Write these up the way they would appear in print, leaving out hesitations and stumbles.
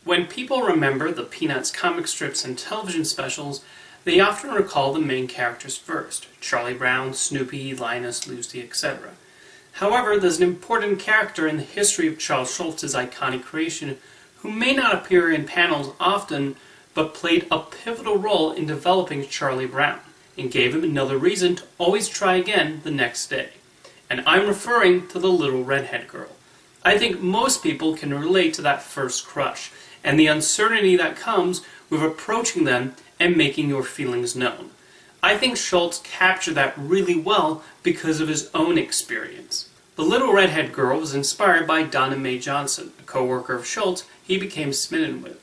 When people remember the Peanuts comic strips and television specials, they often recall the main characters first: Charlie Brown, Snoopy, Linus, Lucy, etc. However, there's an important character in the history of Charles Schulz's iconic creation who may not appear in panels often, but played a pivotal role in developing Charlie Brown, and gave him another reason to always try again the next day. And I'm referring to the Little Redhead Girl. I think most people can relate to that first crush, and the uncertainty that comes with approaching them and making your feelings known. I think Schulz captured that really well because of his own experience. The Little Redhead Girl was inspired by Donna Mae Johnson, a co-worker of Schulz he became smitten with.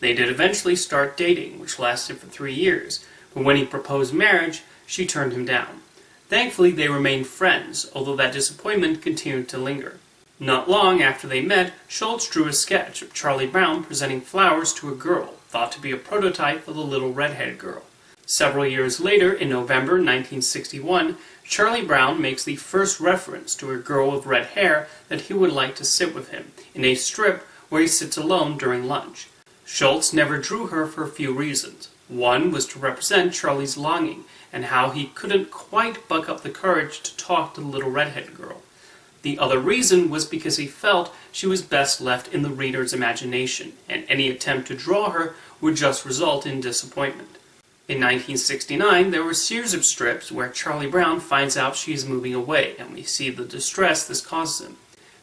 They did eventually start dating, which lasted for 3 years, but when he proposed marriage, she turned him down. Thankfully, they remained friends, although that disappointment continued to linger. Not long after they met, Schulz drew a sketch of Charlie Brown presenting flowers to a girl, thought to be a prototype of the Little Redhead Girl. Several years later, in November 1961, Charlie Brown makes the first reference to a girl with red hair that he would like to sit with him, in a strip where he sits alone during lunch. Schulz never drew her for a few reasons. One was to represent Charlie's longing, and how he couldn't quite buck up the courage to talk to the Little Redhead Girl. The other reason was because he felt she was best left in the reader's imagination, and any attempt to draw her would just result in disappointment. In 1969, there were a series of strips where Charlie Brown finds out she is moving away, and we see the distress this causes him.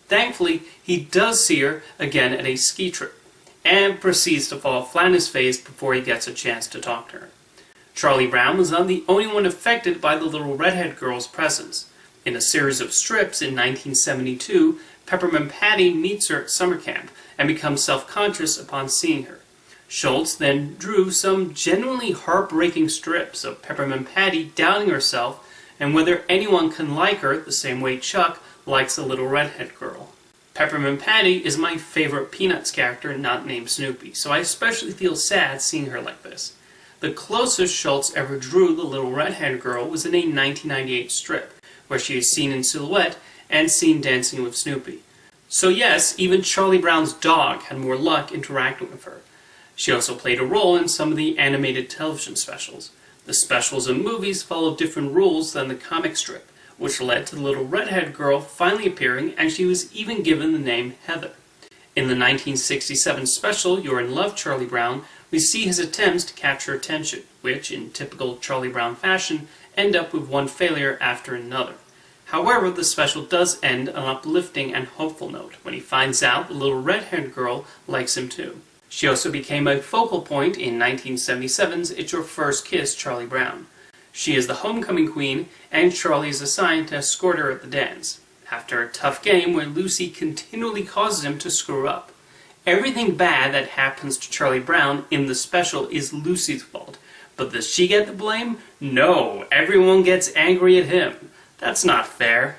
Thankfully, he does see her again at a ski trip, and proceeds to fall flat on his face before he gets a chance to talk to her. Charlie Brown was not the only one affected by the Little Redhead Girl's presence. In a series of strips in 1972, Peppermint Patty meets her at summer camp and becomes self-conscious upon seeing her. Schulz then drew some genuinely heartbreaking strips of Peppermint Patty doubting herself and whether anyone can like her the same way Chuck likes the Little Redhead Girl. Peppermint Patty is my favorite Peanuts character not named Snoopy, so I especially feel sad seeing her like this. The closest Schulz ever drew the Little Redhead Girl was in a 1998 strip, where she is seen in silhouette and seen dancing with Snoopy. So yes, even Charlie Brown's dog had more luck interacting with her. She also played a role in some of the animated television specials. The specials and movies followed different rules than the comic strip, which led to the Little Redhead Girl finally appearing, and she was even given the name Heather. In the 1967 special, You're in Love, Charlie Brown, we see his attempts to capture attention, which, in typical Charlie Brown fashion, end up with one failure after another. However, the special does end on an uplifting and hopeful note when he finds out the Little Redhead Girl likes him too. She also became a focal point in 1977's It's Your First Kiss, Charlie Brown. She is the homecoming queen, and Charlie is assigned to escort her at the dance, after a tough game where Lucy continually causes him to screw up. Everything bad that happens to Charlie Brown in the special is Lucy's fault, but does she get the blame? No, everyone gets angry at him. That's not fair.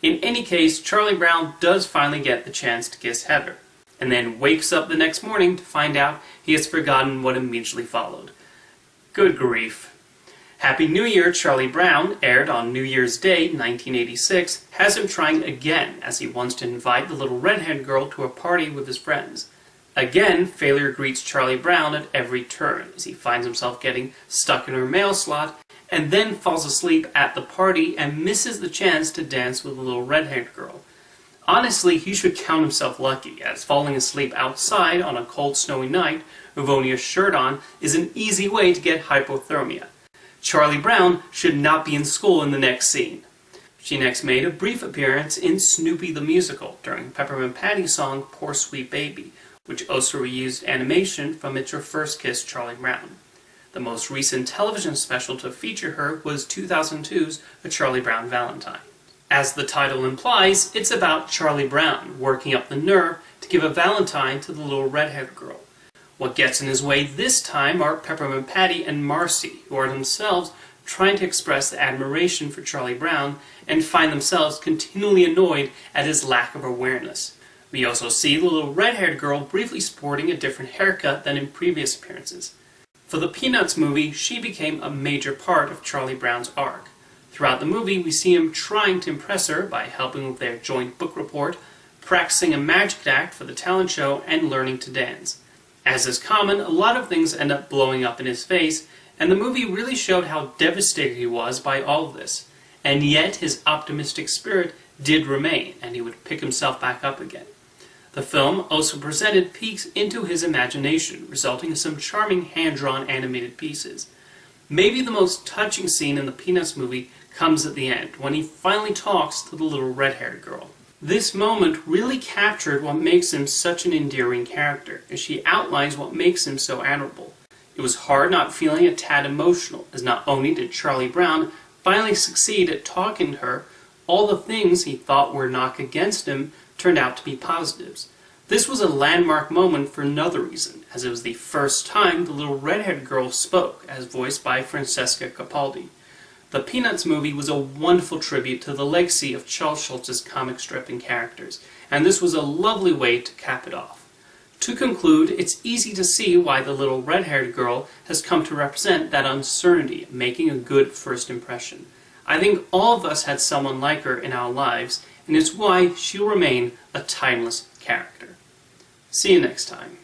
In any case, Charlie Brown does finally get the chance to kiss Heather, and then wakes up the next morning to find out he has forgotten what immediately followed. Good grief. Happy New Year, Charlie Brown, aired on New Year's Day, 1986, has him trying again as he wants to invite the Little Redhead Girl to a party with his friends. Again, failure greets Charlie Brown at every turn as he finds himself getting stuck in her mail slot and then falls asleep at the party and misses the chance to dance with the Little Redhead Girl. Honestly, he should count himself lucky, as falling asleep outside on a cold snowy night with only a shirt on is an easy way to get hypothermia. Charlie Brown should not be in school in the next scene. She next made a brief appearance in Snoopy the Musical during Peppermint Patty's song Poor Sweet Baby, which also reused animation from It's Your First Kiss, Charlie Brown. The most recent television special to feature her was 2002's A Charlie Brown Valentine. As the title implies, it's about Charlie Brown working up the nerve to give a valentine to the Little Redhead Girl. What gets in his way this time are Peppermint Patty and Marcy, who are themselves trying to express admiration for Charlie Brown and find themselves continually annoyed at his lack of awareness. We also see the Little Redhead Girl briefly sporting a different haircut than in previous appearances. For the Peanuts movie, she became a major part of Charlie Brown's arc. Throughout the movie, we see him trying to impress her by helping with their joint book report, practicing a magic act for the talent show, and learning to dance. As is common, a lot of things end up blowing up in his face, and the movie really showed how devastated he was by all of this. And yet his optimistic spirit did remain, and he would pick himself back up again. The film also presented peeks into his imagination, resulting in some charming hand-drawn animated pieces. Maybe the most touching scene in the Peanuts movie comes at the end, when he finally talks to the little red-haired girl. This moment really captured what makes him such an endearing character, as she outlines what makes him so admirable. It was hard not feeling a tad emotional, as not only did Charlie Brown finally succeed at talking to her, all the things he thought were a knock against him turned out to be positives. This was a landmark moment for another reason, as it was the first time the little red-haired girl spoke, as voiced by Francesca Capaldi. The Peanuts movie was a wonderful tribute to the legacy of Charles Schulz's comic strip and characters, and this was a lovely way to cap it off. To conclude, it's easy to see why the little red-haired girl has come to represent that uncertainty, making a good first impression. I think all of us had someone like her in our lives, and it's why she'll remain a timeless character. See you next time.